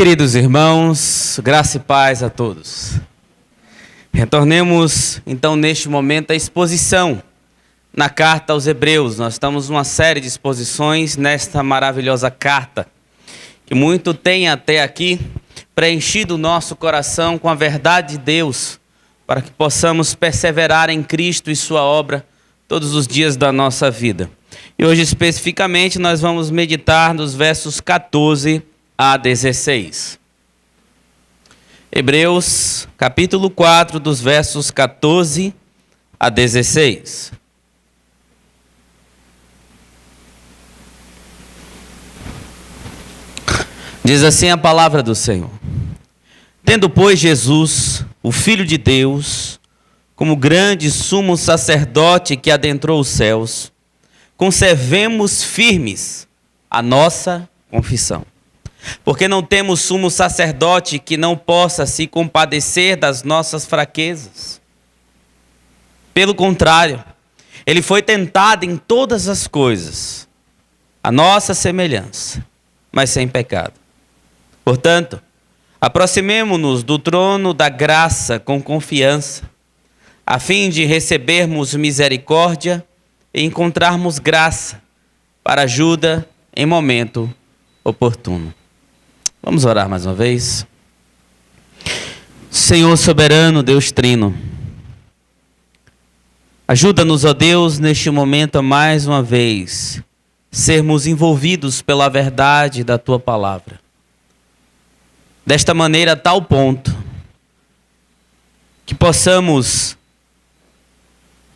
Queridos irmãos, graça e paz a todos. Retornemos então neste momento à exposição na carta aos Hebreus. Nós estamos numa série de exposições nesta maravilhosa carta, que muito tem até aqui preenchido o nosso coração com a verdade de Deus, para que possamos perseverar em Cristo e sua obra todos os dias da nossa vida. E hoje especificamente nós vamos meditar nos versos 14 a 16. Hebreus, capítulo 4, dos versos 14 a 16. Diz assim a palavra do Senhor: Tendo, pois, Jesus, o Filho de Deus, como grande sumo sacerdote que adentrou os céus, conservemos firmes a nossa confissão. Porque não temos sumo sacerdote que não possa se compadecer das nossas fraquezas. Pelo contrário, ele foi tentado em todas as coisas, a nossa semelhança, mas sem pecado. Portanto, aproximemo-nos do trono da graça com confiança, a fim de recebermos misericórdia e encontrarmos graça para ajuda em momento oportuno. Vamos orar mais uma vez. Senhor soberano, Deus trino, ajuda-nos, ó Deus, neste momento mais uma vez, sermos envolvidos pela verdade da Tua palavra. Desta maneira, a tal ponto, que possamos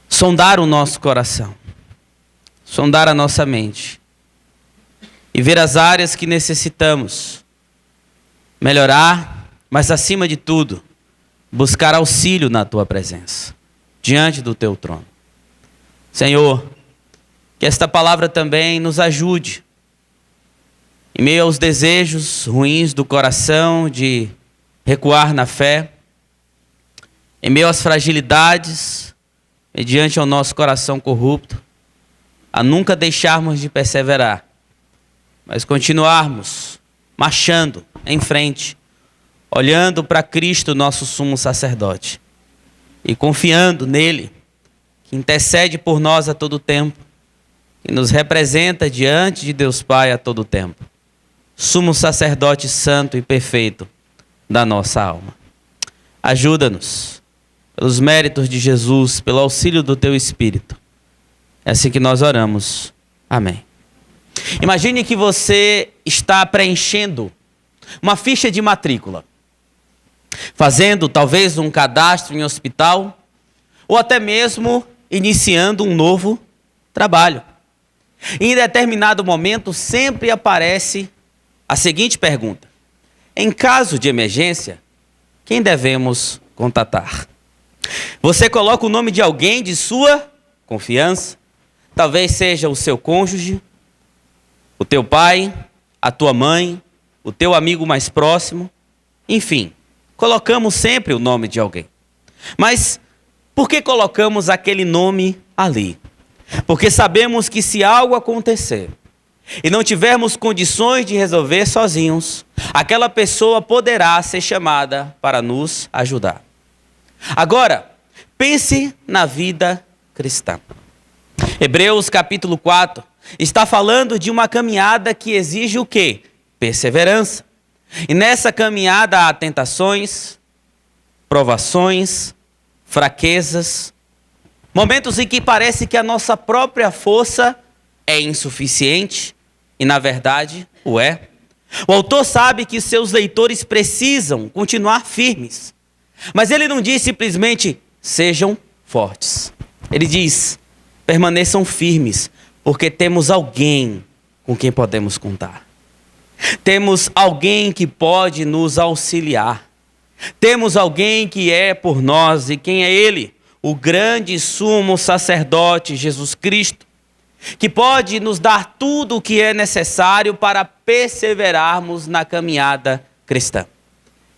sondar o nosso coração, sondar a nossa mente, e ver as áreas que necessitamos melhorar, mas acima de tudo, buscar auxílio na Tua presença, diante do Teu trono. Senhor, que esta palavra também nos ajude, em meio aos desejos ruins do coração de recuar na fé, em meio às fragilidades, mediante ao nosso coração corrupto, a nunca deixarmos de perseverar, mas continuarmos marchando em frente, olhando para Cristo, nosso sumo sacerdote, e confiando nele, que intercede por nós a todo tempo, que nos representa diante de Deus Pai a todo tempo, sumo sacerdote santo e perfeito da nossa alma. Ajuda-nos, pelos méritos de Jesus, pelo auxílio do Teu Espírito. É assim que nós oramos. Amém. Imagine que você está preenchendo uma ficha de matrícula, fazendo talvez um cadastro em hospital, ou até mesmo iniciando um novo trabalho. E em determinado momento sempre aparece a seguinte pergunta: em caso de emergência, quem devemos contatar? Você coloca o nome de alguém de sua confiança, talvez seja o seu cônjuge, o teu pai, a tua mãe, o teu amigo mais próximo, enfim, colocamos sempre o nome de alguém. Mas por que colocamos aquele nome ali? Porque sabemos que se algo acontecer e não tivermos condições de resolver sozinhos, aquela pessoa poderá ser chamada para nos ajudar. Agora, pense na vida cristã. Hebreus capítulo 4 está falando de uma caminhada que exige o quê? Perseverança. E nessa caminhada há tentações, provações, fraquezas, momentos em que parece que a nossa própria força é insuficiente, e na verdade o é. O autor sabe que seus leitores precisam continuar firmes, mas ele não diz simplesmente sejam fortes. Ele diz permaneçam firmes, porque temos alguém com quem podemos contar. Temos alguém que pode nos auxiliar. Temos alguém que é por nós. E quem é Ele? O grande sumo sacerdote Jesus Cristo, que pode nos dar tudo o que é necessário para perseverarmos na caminhada cristã.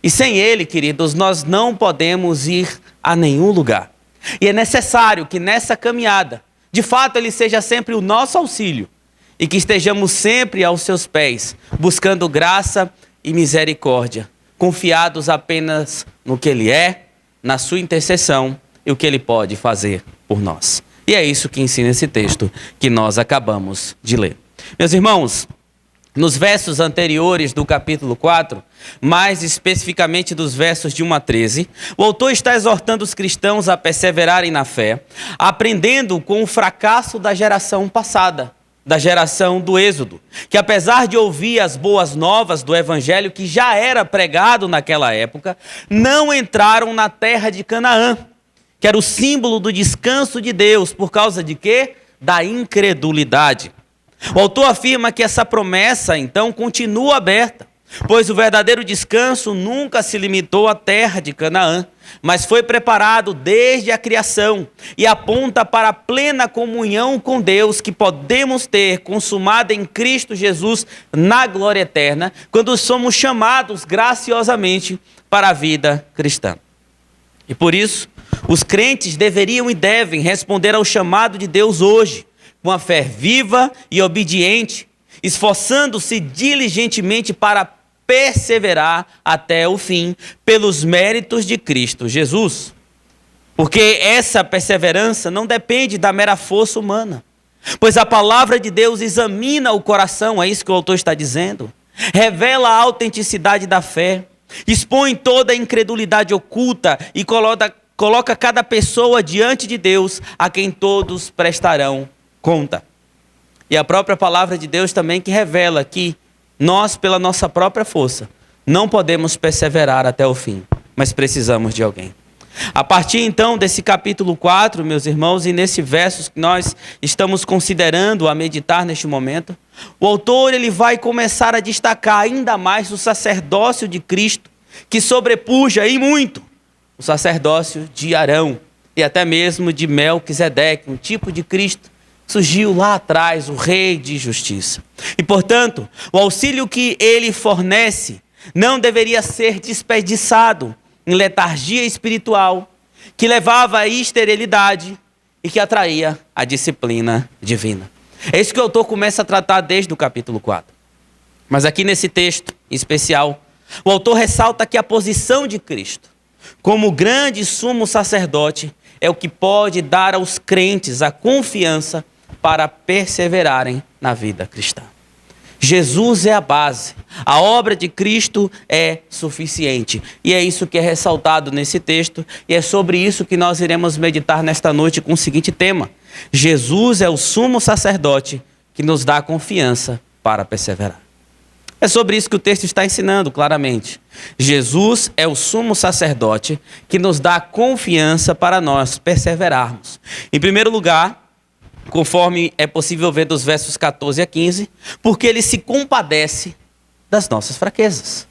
E sem Ele, queridos, nós não podemos ir a nenhum lugar. E é necessário que nessa caminhada, de fato, Ele seja sempre o nosso auxílio e que estejamos sempre aos seus pés, buscando graça e misericórdia, confiados apenas no que Ele é, na sua intercessão e o que Ele pode fazer por nós. E é isso que ensina esse texto que nós acabamos de ler. Meus irmãos, nos versos anteriores do capítulo 4, mais especificamente dos versos de 1 a 13, o autor está exortando os cristãos a perseverarem na fé, aprendendo com o fracasso da geração passada, da geração do Êxodo, que apesar de ouvir as boas novas do evangelho que já era pregado naquela época, não entraram na terra de Canaã, que era o símbolo do descanso de Deus, por causa de quê? Da incredulidade. O autor afirma que essa promessa, então, continua aberta, pois o verdadeiro descanso nunca se limitou à terra de Canaã, mas foi preparado desde a criação e aponta para a plena comunhão com Deus que podemos ter consumada em Cristo Jesus na glória eterna, quando somos chamados graciosamente para a vida cristã. E por isso, os crentes deveriam e devem responder ao chamado de Deus hoje, com a fé viva e obediente, esforçando-se diligentemente para perseverar até o fim, pelos méritos de Cristo Jesus. Porque essa perseverança não depende da mera força humana, pois a palavra de Deus examina o coração, é isso que o autor está dizendo, revela a autenticidade da fé, expõe toda a incredulidade oculta e coloca cada pessoa diante de Deus, a quem todos prestarão conta. E a própria palavra de Deus também que revela que nós, pela nossa própria força, não podemos perseverar até o fim, mas precisamos de alguém. A partir então desse capítulo 4, meus irmãos, e nesses versos que nós estamos considerando a meditar neste momento, o autor ele vai começar a destacar ainda mais o sacerdócio de Cristo, que sobrepuja e muito o sacerdócio de Arão e até mesmo de Melquisedeque, um tipo de Cristo. Surgiu lá atrás o rei de justiça. E, portanto, o auxílio que ele fornece não deveria ser desperdiçado em letargia espiritual, que levava à esterilidade e que atraía a disciplina divina. É isso que o autor começa a tratar desde o capítulo 4. Mas aqui nesse texto em especial, o autor ressalta que a posição de Cristo, como grande sumo sacerdote, é o que pode dar aos crentes a confiança para perseverarem na vida cristã. Jesus é a base, a obra de Cristo é suficiente. E é isso que é ressaltado nesse texto, e é sobre isso que nós iremos meditar nesta noite com o seguinte tema: Jesus é o sumo sacerdote que nos dá confiança para perseverar. É sobre isso que o texto está ensinando claramente. Jesus é o sumo sacerdote que nos dá confiança para nós perseverarmos. Em primeiro lugar, conforme é possível ver dos versos 14 a 15, porque ele se compadece das nossas fraquezas.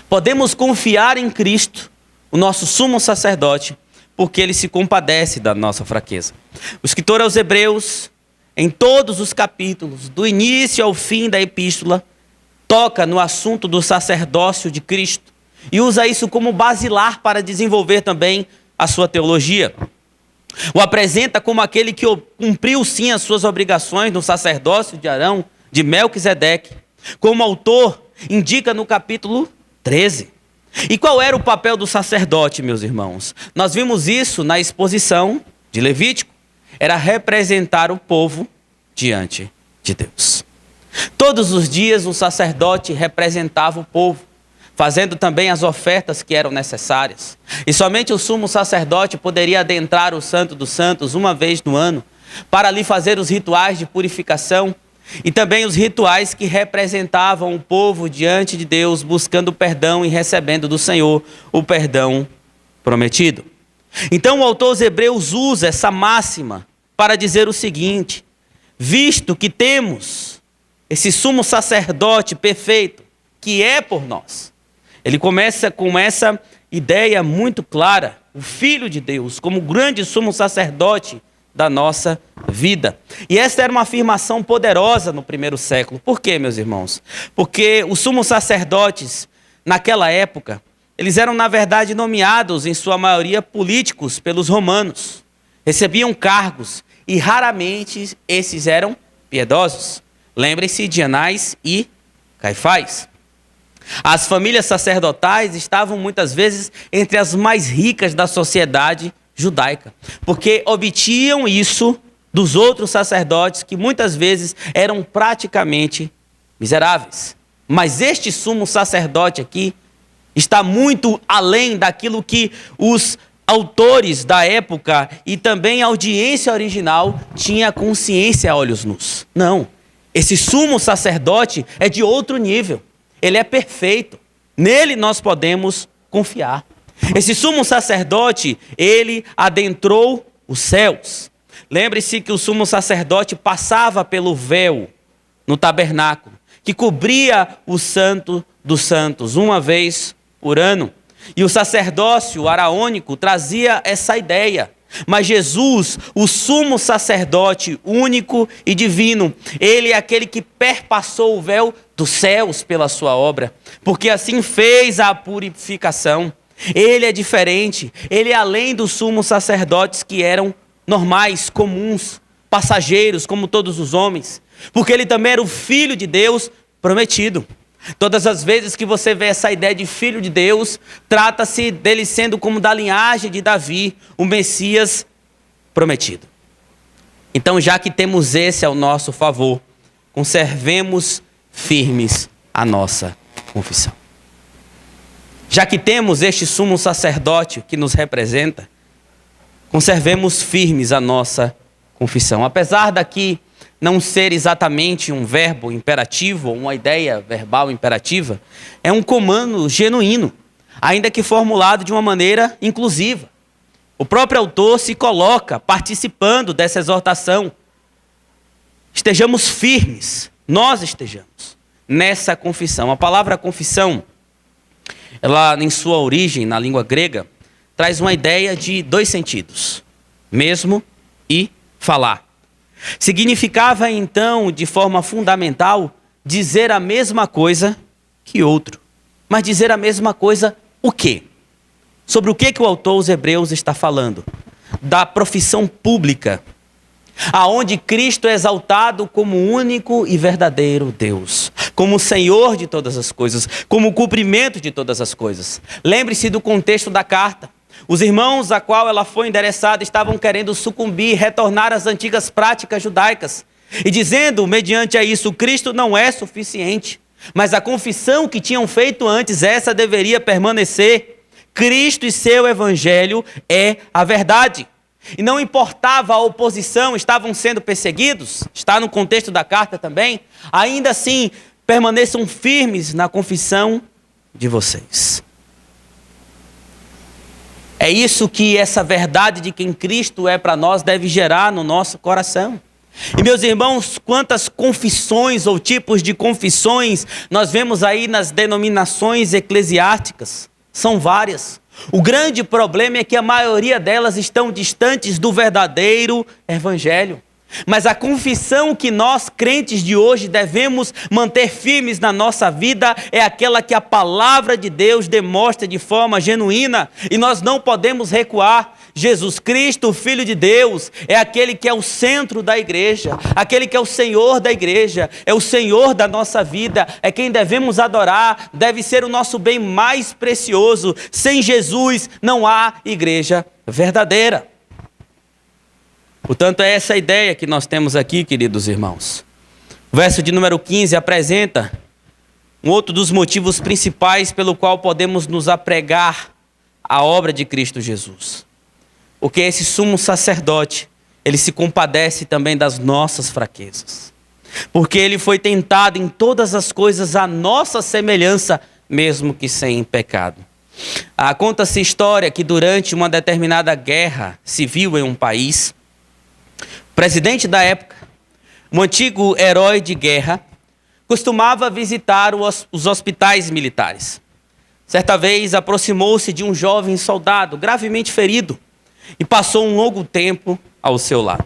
Podemos confiar em Cristo, o nosso sumo sacerdote, porque ele se compadece da nossa fraqueza. O escritor aos Hebreus, em todos os capítulos, do início ao fim da epístola, toca no assunto do sacerdócio de Cristo e usa isso como basilar para desenvolver também a sua teologia. O apresenta como aquele que cumpriu sim as suas obrigações no sacerdócio de Arão, de Melquisedeque, como o autor indica no capítulo 13. E qual era o papel do sacerdote, meus irmãos? Nós vimos isso na exposição de Levítico. Era representar o povo diante de Deus. Todos os dias o sacerdote representava o povo, fazendo também as ofertas que eram necessárias. E somente o sumo sacerdote poderia adentrar o Santo dos Santos uma vez no ano, para ali fazer os rituais de purificação e também os rituais que representavam o povo diante de Deus, buscando perdão e recebendo do Senhor o perdão prometido. Então o autor aos Hebreus usa essa máxima para dizer o seguinte: visto que temos esse sumo sacerdote perfeito, que é por nós, ele começa com essa ideia muito clara, o Filho de Deus, como grande sumo sacerdote da nossa vida. E essa era uma afirmação poderosa no primeiro século. Por quê, meus irmãos? Porque os sumos sacerdotes, naquela época, eles eram, na verdade, nomeados, em sua maioria, políticos pelos romanos. Recebiam cargos e, raramente, esses eram piedosos. Lembrem-se de Anás e Caifás. As famílias sacerdotais estavam muitas vezes entre as mais ricas da sociedade judaica, porque obtinham isso dos outros sacerdotes que muitas vezes eram praticamente miseráveis. Mas este sumo sacerdote aqui está muito além daquilo que os autores da época e também a audiência original tinha consciência a olhos nus. Não, esse sumo sacerdote é de outro nível. Ele é perfeito. Nele nós podemos confiar. Esse sumo sacerdote, ele adentrou os céus. Lembre-se que o sumo sacerdote passava pelo véu no tabernáculo, que cobria o Santo dos Santos uma vez por ano. E o sacerdócio araônico trazia essa ideia. Mas Jesus, o sumo sacerdote único e divino, ele é aquele que perpassou o véu dos céus pela sua obra, porque assim fez a purificação. Ele é diferente, ele é além dos sumos sacerdotes que eram normais, comuns, passageiros, como todos os homens, porque ele também era o Filho de Deus prometido. Todas as vezes que você vê essa ideia de Filho de Deus, trata-se dele sendo como da linhagem de Davi, o Messias prometido. Então, já que temos esse ao nosso favor, conservemos firmes a nossa confissão. Já que temos este sumo sacerdote que nos representa, conservemos firmes a nossa confissão. Apesar daqui não ser exatamente um verbo imperativo, ou uma ideia verbal imperativa, é um comando genuíno, ainda que formulado de uma maneira inclusiva. O próprio autor se coloca participando dessa exortação. Estejamos firmes, nós estejamos nessa confissão. A palavra confissão, ela em sua origem, na língua grega, traz uma ideia de dois sentidos, mesmo e falar. Significava então, de forma fundamental, dizer a mesma coisa que outro. Mas dizer a mesma coisa o quê? Sobre o que o autor aos Hebreus está falando? Da profissão pública, aonde Cristo é exaltado como único e verdadeiro Deus, como Senhor de todas as coisas, como cumprimento de todas as coisas. Lembre-se do contexto da carta. Os irmãos a qual ela foi endereçada estavam querendo sucumbir, retornar às antigas práticas judaicas. E dizendo, mediante a isso, Cristo não é suficiente. Mas a confissão que tinham feito antes, essa deveria permanecer. Cristo e seu evangelho é a verdade. E não importava a oposição, estavam sendo perseguidos, está no contexto da carta também. Ainda assim, permaneçam firmes na confissão de vocês. É isso que essa verdade de quem Cristo é para nós deve gerar no nosso coração. E meus irmãos, quantas confissões ou tipos de confissões nós vemos aí nas denominações eclesiásticas? São várias. O grande problema é que a maioria delas estão distantes do verdadeiro evangelho. Mas a confissão que nós, crentes de hoje, devemos manter firmes na nossa vida é aquela que a palavra de Deus demonstra de forma genuína. E nós não podemos recuar. Jesus Cristo, o Filho de Deus, é aquele que é o centro da igreja, aquele que é o Senhor da igreja, é o Senhor da nossa vida, é quem devemos adorar, deve ser o nosso bem mais precioso. Sem Jesus não há igreja verdadeira. Portanto, é essa ideia que nós temos aqui, queridos irmãos. O verso de número 15 apresenta um outro dos motivos principais pelo qual podemos nos apregar à obra de Cristo Jesus. Porque esse sumo sacerdote, ele se compadece também das nossas fraquezas. Porque ele foi tentado em todas as coisas à nossa semelhança, mesmo que sem pecado. Conta-se história que durante uma determinada guerra civil em um país, o presidente da época, um antigo herói de guerra, costumava visitar os hospitais militares. Certa vez aproximou-se de um jovem soldado gravemente ferido e passou um longo tempo ao seu lado.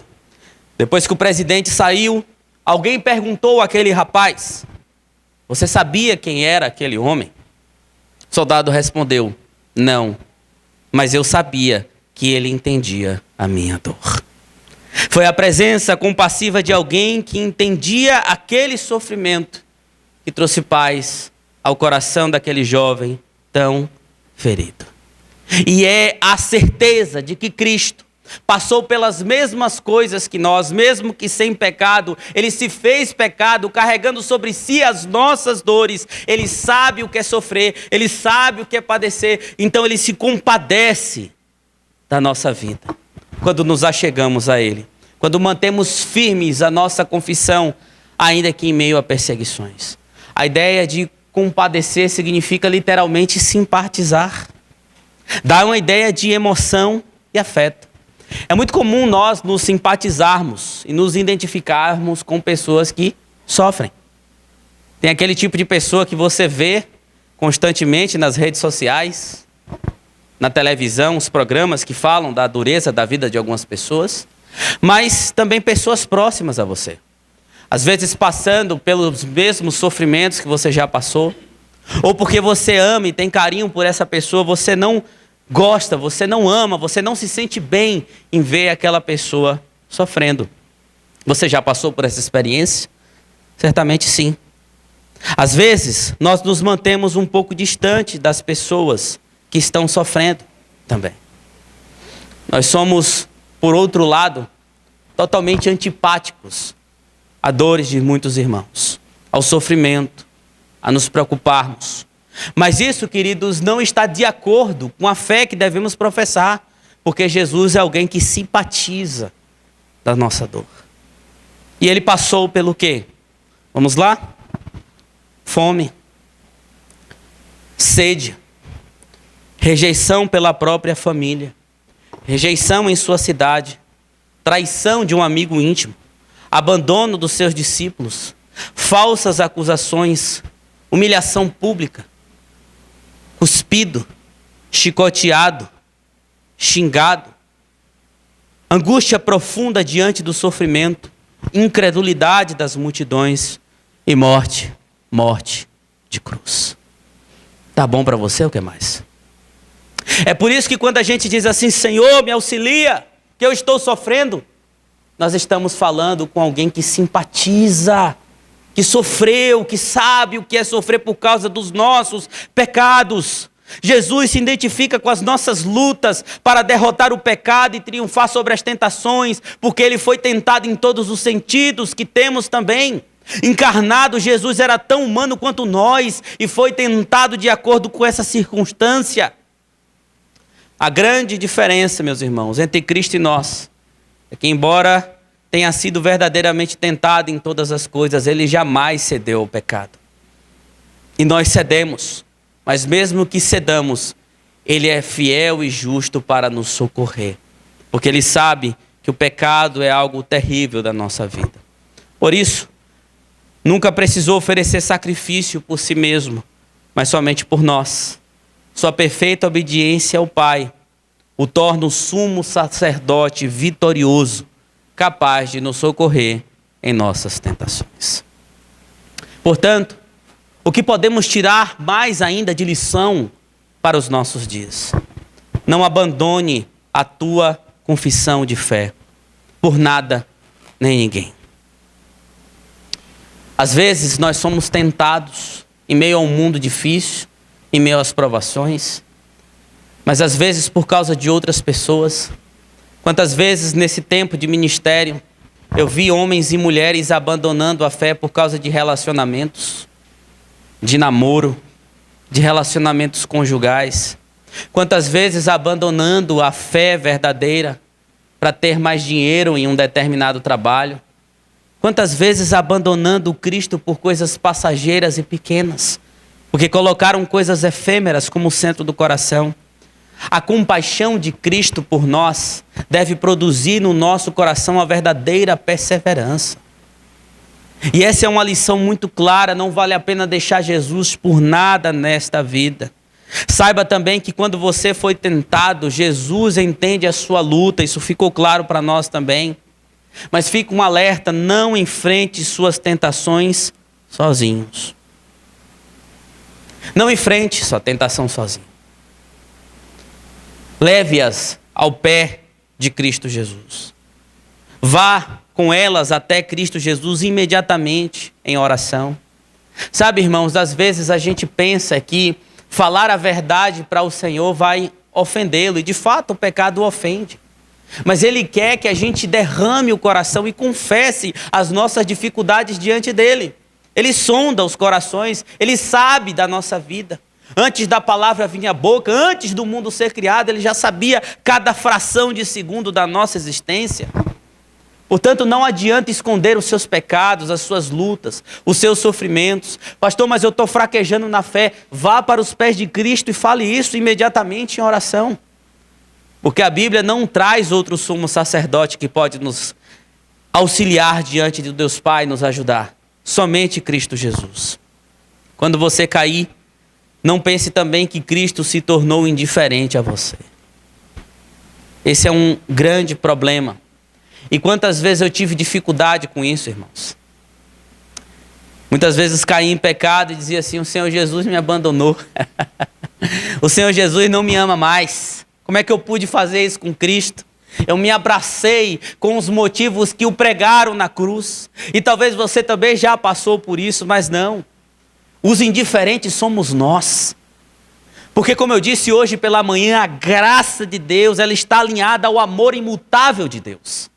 Depois que o presidente saiu, alguém perguntou àquele rapaz: "Você sabia quem era aquele homem?" O soldado respondeu: "Não, mas eu sabia que ele entendia a minha dor." Foi a presença compassiva de alguém que entendia aquele sofrimento que trouxe paz ao coração daquele jovem tão ferido. E é a certeza de que Cristo passou pelas mesmas coisas que nós, mesmo que sem pecado, ele se fez pecado, carregando sobre si as nossas dores. Ele sabe o que é sofrer, ele sabe o que é padecer, então ele se compadece da nossa vida. Quando nos achegamos a ele, quando mantemos firmes a nossa confissão, ainda que em meio a perseguições. A ideia de compadecer significa literalmente simpatizar. Dá uma ideia de emoção e afeto. É muito comum nós nos simpatizarmos e nos identificarmos com pessoas que sofrem. Tem aquele tipo de pessoa que você vê constantemente nas redes sociais, na televisão, os programas que falam da dureza da vida de algumas pessoas, mas também pessoas próximas a você. Às vezes passando pelos mesmos sofrimentos que você já passou, ou porque você ama e tem carinho por essa pessoa, você não gosta, você não ama, você não se sente bem em ver aquela pessoa sofrendo. Você já passou por essa experiência? Certamente sim. Às vezes, nós nos mantemos um pouco distante das pessoas que estão sofrendo também. Nós somos, por outro lado, totalmente antipáticos a dores de muitos irmãos, ao sofrimento, a nos preocuparmos. Mas isso, queridos, não está de acordo com a fé que devemos professar, porque Jesus é alguém que simpatiza da nossa dor. E ele passou pelo quê? Vamos lá? Fome, sede, rejeição pela própria família, rejeição em sua cidade, traição de um amigo íntimo, abandono dos seus discípulos, falsas acusações, humilhação pública, cuspido, chicoteado, xingado, angústia profunda diante do sofrimento, incredulidade das multidões e morte de cruz. Tá bom para você ou o que mais? É por isso que quando a gente diz assim, Senhor, me auxilia, que eu estou sofrendo, nós estamos falando com alguém que simpatiza, que sofreu, que sabe o que é sofrer por causa dos nossos pecados. Jesus se identifica com as nossas lutas para derrotar o pecado e triunfar sobre as tentações, porque ele foi tentado em todos os sentidos que temos também. Encarnado, Jesus era tão humano quanto nós e foi tentado de acordo com essa circunstância. A grande diferença, meus irmãos, entre Cristo e nós é que, embora tenha sido verdadeiramente tentado em todas as coisas, ele jamais cedeu ao pecado. E nós cedemos, mas mesmo que cedamos, ele é fiel e justo para nos socorrer, porque ele sabe que o pecado é algo terrível da nossa vida. Por isso, nunca precisou oferecer sacrifício por si mesmo, mas somente por nós. Sua perfeita obediência ao Pai o torna o sumo sacerdote vitorioso, capaz de nos socorrer em nossas tentações. Portanto, o que podemos tirar mais ainda de lição para os nossos dias? Não abandone a tua confissão de fé, por nada nem ninguém. Às vezes nós somos tentados em meio a um mundo difícil, em meio às provações, mas às vezes por causa de outras pessoas. Quantas vezes nesse tempo de ministério eu vi homens e mulheres abandonando a fé por causa de relacionamentos, de namoro, de relacionamentos conjugais. Quantas vezes abandonando a fé verdadeira para ter mais dinheiro em um determinado trabalho. Quantas vezes abandonando o Cristo por coisas passageiras e pequenas, porque colocaram coisas efêmeras como centro do coração. A compaixão de Cristo por nós deve produzir no nosso coração a verdadeira perseverança. E essa é uma lição muito clara, não vale a pena deixar Jesus por nada nesta vida. Saiba também que quando você foi tentado, Jesus entende a sua luta, isso ficou claro para nós também. Mas fica um alerta, não enfrente suas tentações sozinhos. Não enfrente sua tentação sozinho. Leve-as ao pé de Cristo Jesus. Vá com elas até Cristo Jesus imediatamente em oração. Sabe, irmãos, às vezes a gente pensa que falar a verdade para o Senhor vai ofendê-lo, e de fato o pecado o ofende. Mas Ele quer que a gente derrame o coração e confesse as nossas dificuldades diante dEle. Ele sonda os corações, Ele sabe da nossa vida. Antes da palavra vir à boca, antes do mundo ser criado, Ele já sabia cada fração de segundo da nossa existência. Portanto, não adianta esconder os seus pecados, as suas lutas, os seus sofrimentos. Pastor, mas eu estou fraquejando na fé. Vá para os pés de Cristo e fale isso imediatamente em oração. Porque a Bíblia não traz outro sumo sacerdote que pode nos auxiliar diante de Deus Pai, nos ajudar. Somente Cristo Jesus. Quando você cair, não pense também que Cristo se tornou indiferente a você. Esse é um grande problema. E quantas vezes eu tive dificuldade com isso, irmãos? Muitas vezes caí em pecado e dizia assim: o Senhor Jesus me abandonou. O Senhor Jesus não me ama mais. Como é que eu pude fazer isso com Cristo? Eu me abracei com os motivos que o pregaram na cruz. E talvez você também já passou por isso, mas não. Os indiferentes somos nós. Porque, como eu disse hoje pela manhã, a graça de Deus, ela está alinhada ao amor imutável de Deus.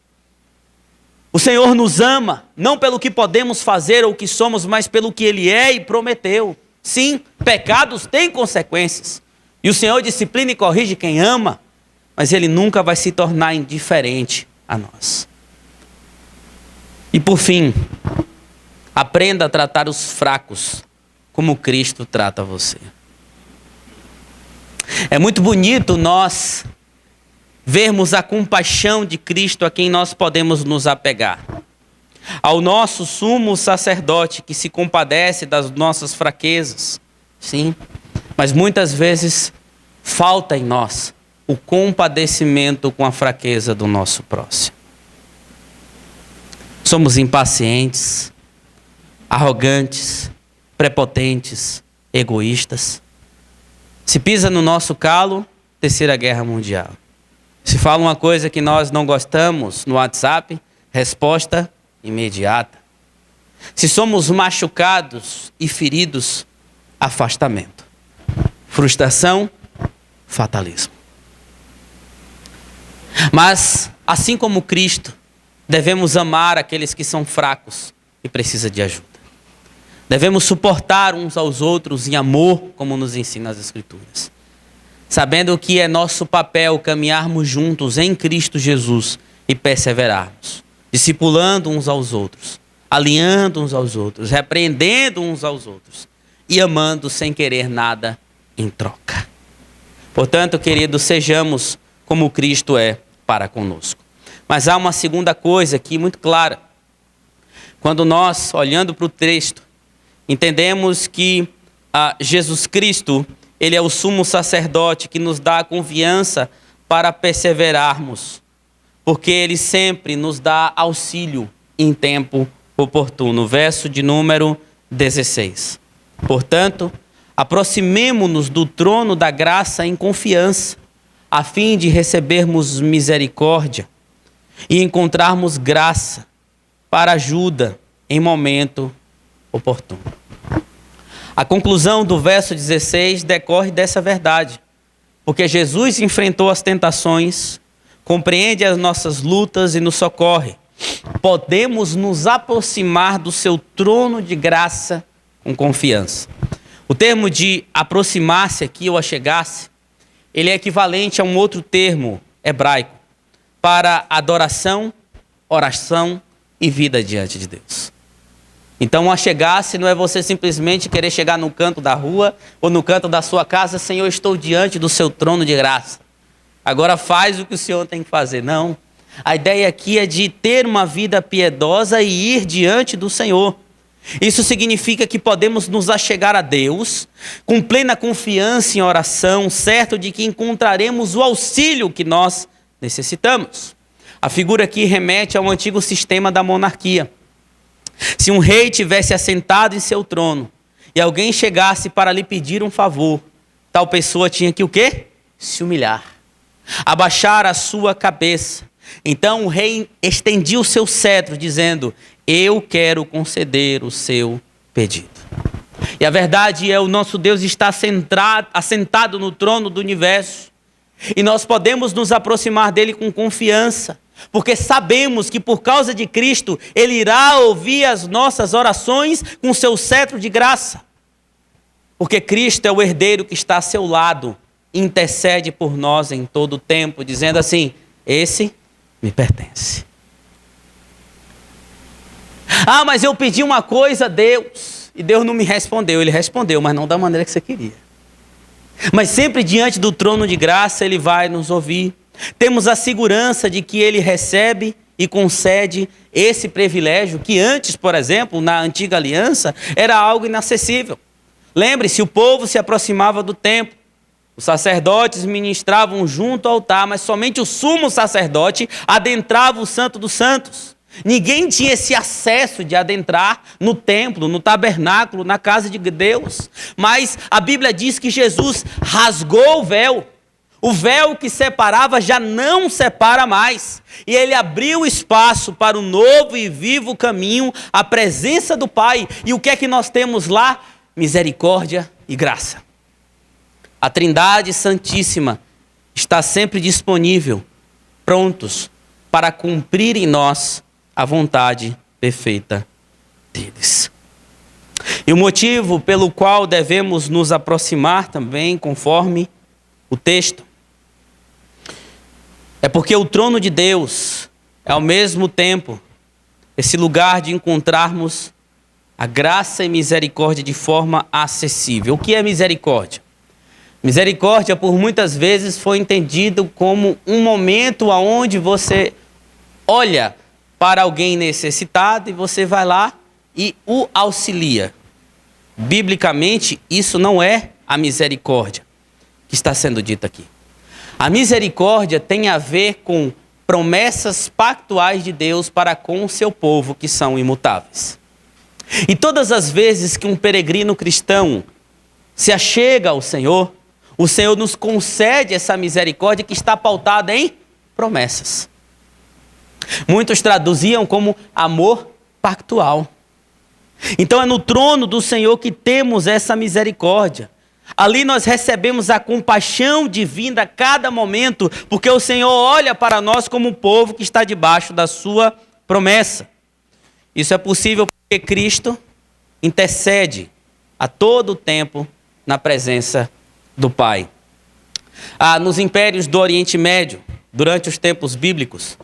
O Senhor nos ama, não pelo que podemos fazer ou o que somos, mas pelo que Ele é e prometeu. Sim, pecados têm consequências. E o Senhor disciplina e corrige quem ama, mas Ele nunca vai se tornar indiferente a nós. E por fim, aprenda a tratar os fracos como Cristo trata você. É muito bonito nós vermos a compaixão de Cristo a quem nós podemos nos apegar. Ao nosso sumo sacerdote que se compadece das nossas fraquezas. Sim, mas muitas vezes falta em nós o compadecimento com a fraqueza do nosso próximo. Somos impacientes, arrogantes, prepotentes, egoístas. Se pisa no nosso calo, Terceira Guerra Mundial. Se fala uma coisa que nós não gostamos no WhatsApp, resposta imediata. Se somos machucados e feridos, afastamento. Frustração, fatalismo. Mas, assim como Cristo, devemos amar aqueles que são fracos e precisam de ajuda. Devemos suportar uns aos outros em amor, como nos ensina as Escrituras. Sabendo que é nosso papel caminharmos juntos em Cristo Jesus e perseverarmos, discipulando uns aos outros, alinhando uns aos outros, repreendendo uns aos outros e amando sem querer nada em troca. Portanto, queridos, sejamos como Cristo é para conosco. Mas há uma segunda coisa aqui muito clara. Quando nós, olhando para o texto, entendemos que Jesus Cristo, Ele é o sumo sacerdote que nos dá a confiança para perseverarmos, porque Ele sempre nos dá auxílio em tempo oportuno. Verso de número 16. Portanto, aproximemo-nos do trono da graça em confiança, a fim de recebermos misericórdia e encontrarmos graça para ajuda em momento oportuno. A conclusão do verso 16 decorre dessa verdade, porque Jesus enfrentou as tentações, compreende as nossas lutas e nos socorre. Podemos nos aproximar do seu trono de graça com confiança. O termo de aproximar-se aqui ou achegar-se, ele é equivalente a um outro termo hebraico para adoração, oração e vida diante de Deus. Então, achegar-se não é você simplesmente querer chegar no canto da rua ou no canto da sua casa: Senhor, estou diante do seu trono de graça. Agora faz o que o Senhor tem que fazer. Não. A ideia aqui é de ter uma vida piedosa e ir diante do Senhor. Isso significa que podemos nos achegar a Deus com plena confiança em oração, certo de que encontraremos o auxílio que nós necessitamos. A figura aqui remete ao antigo sistema da monarquia. Se um rei tivesse assentado em seu trono e alguém chegasse para lhe pedir um favor, tal pessoa tinha que o quê? Se humilhar, abaixar a sua cabeça. Então o rei estendia o seu cetro, dizendo: eu quero conceder o seu pedido. E a verdade é, o nosso Deus está assentado no trono do universo. E nós podemos nos aproximar dele com confiança, porque sabemos que por causa de Cristo, ele irá ouvir as nossas orações com seu cetro de graça. Porque Cristo é o herdeiro que está a seu lado, intercede por nós em todo o tempo, dizendo assim: esse me pertence. Ah, mas eu pedi uma coisa a Deus, e Deus não me respondeu. Ele respondeu, mas não da maneira que você queria. Mas sempre diante do trono de graça, ele vai nos ouvir. Temos a segurança de que ele recebe e concede esse privilégio, que antes, por exemplo, na antiga aliança, era algo inacessível. Lembre-se, o povo se aproximava do templo. Os sacerdotes ministravam junto ao altar, mas somente o sumo sacerdote adentrava o Santo dos Santos. Ninguém tinha esse acesso de adentrar no templo, no tabernáculo, na casa de Deus. Mas a Bíblia diz que Jesus rasgou o véu. O véu que separava já não separa mais. E ele abriu espaço para o novo e vivo caminho, a presença do Pai. E o que é que nós temos lá? Misericórdia e graça. A Trindade Santíssima está sempre disponível, prontos para cumprir em nós a vontade perfeita deles. E o motivo pelo qual devemos nos aproximar também, conforme o texto, é porque o trono de Deus é ao mesmo tempo esse lugar de encontrarmos a graça e misericórdia de forma acessível. O que é misericórdia? Misericórdia, por muitas vezes, foi entendido como um momento onde você olha para alguém necessitado e você vai lá e o auxilia. Biblicamente, isso não é a misericórdia que está sendo dita aqui. A misericórdia tem a ver com promessas pactuais de Deus para com o seu povo, que são imutáveis. E todas as vezes que um peregrino cristão se achega ao Senhor, o Senhor nos concede essa misericórdia que está pautada em promessas. Muitos traduziam como amor pactual. Então é no trono do Senhor que temos essa misericórdia. Ali nós recebemos a compaixão divina a cada momento, porque o Senhor olha para nós como um povo que está debaixo da sua promessa. Isso é possível porque Cristo intercede a todo tempo na presença do Pai. Nos impérios do Oriente Médio, durante os tempos bíblicos,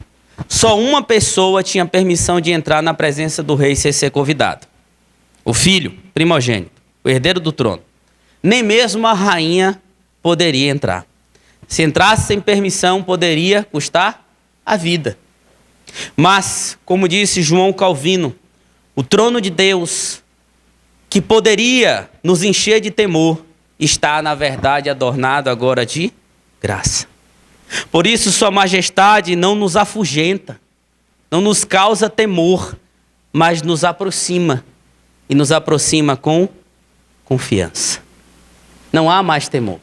só uma pessoa tinha permissão de entrar na presença do rei sem ser convidado. O filho primogênito, o herdeiro do trono. Nem mesmo a rainha poderia entrar. Se entrasse sem permissão, poderia custar a vida. Mas, como disse João Calvino, o trono de Deus, que poderia nos encher de temor, está, na verdade, adornado agora de graça. Por isso, Sua Majestade não nos afugenta, não nos causa temor, mas nos aproxima, e nos aproxima com confiança. Não há mais temor.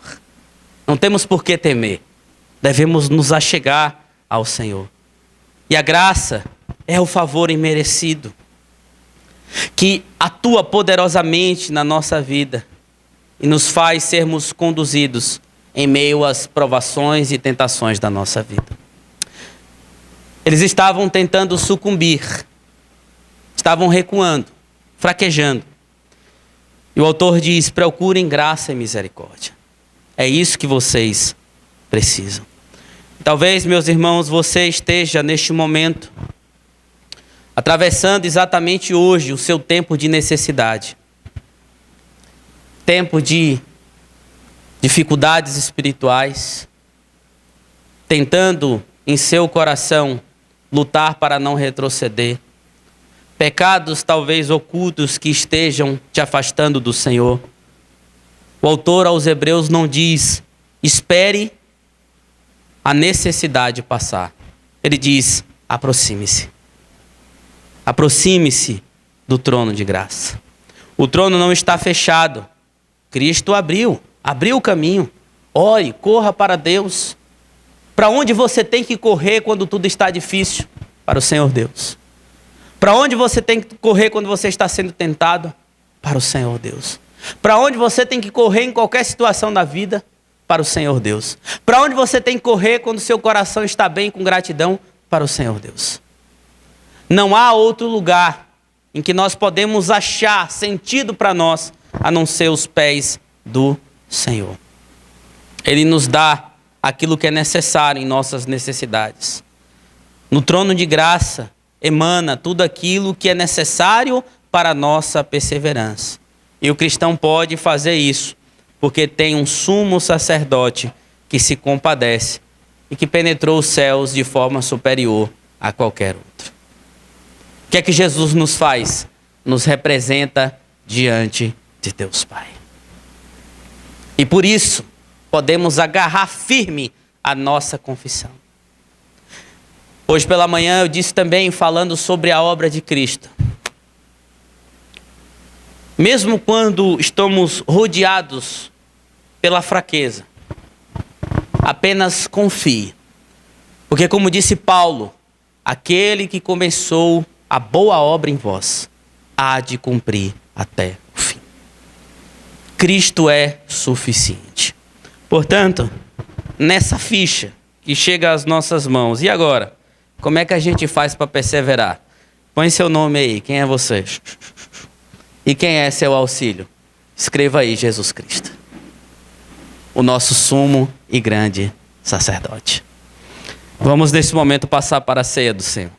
Não temos por que temer. Devemos nos achegar ao Senhor. E a graça é o favor imerecido, que atua poderosamente na nossa vida e nos faz sermos conduzidos em meio às provações e tentações da nossa vida. Eles estavam tentando sucumbir, estavam recuando, fraquejando. E o autor diz: procurem graça e misericórdia. É isso que vocês precisam. Talvez, meus irmãos, você esteja neste momento atravessando exatamente hoje o seu tempo de necessidade. Tempo de dificuldades espirituais, tentando em seu coração lutar para não retroceder. Pecados talvez ocultos que estejam te afastando do Senhor. O autor aos Hebreus não diz: espere a necessidade passar. Ele diz: aproxime-se. Aproxime-se do trono de graça. O trono não está fechado. Cristo abriu o caminho. Ore, corra para Deus. Para onde você tem que correr quando tudo está difícil? Para o Senhor Deus. Para onde você tem que correr quando você está sendo tentado? Para o Senhor Deus. Para onde você tem que correr em qualquer situação da vida? Para o Senhor Deus. Para onde você tem que correr quando seu coração está bem, com gratidão? Para o Senhor Deus. Não há outro lugar em que nós podemos achar sentido para nós, a não ser os pés do Senhor. Ele nos dá aquilo que é necessário em nossas necessidades. No trono de graça emana tudo aquilo que é necessário para a nossa perseverança. E o cristão pode fazer isso, porque tem um sumo sacerdote que se compadece e que penetrou os céus de forma superior a qualquer outro. O que é que Jesus nos faz? Nos representa diante de Deus Pai. E por isso, podemos agarrar firme a nossa confissão. Hoje pela manhã eu disse também, falando sobre a obra de Cristo. Mesmo quando estamos rodeados pela fraqueza, apenas confie. Porque como disse Paulo, aquele que começou a boa obra em vós, há de cumprir até o fim. Cristo é suficiente. Portanto, nessa ficha que chega às nossas mãos, e agora? Como é que a gente faz para perseverar? Põe seu nome aí, quem é você? E quem é seu auxílio? Escreva aí, Jesus Cristo. O nosso sumo e grande sacerdote. Vamos nesse momento passar para a ceia do Senhor.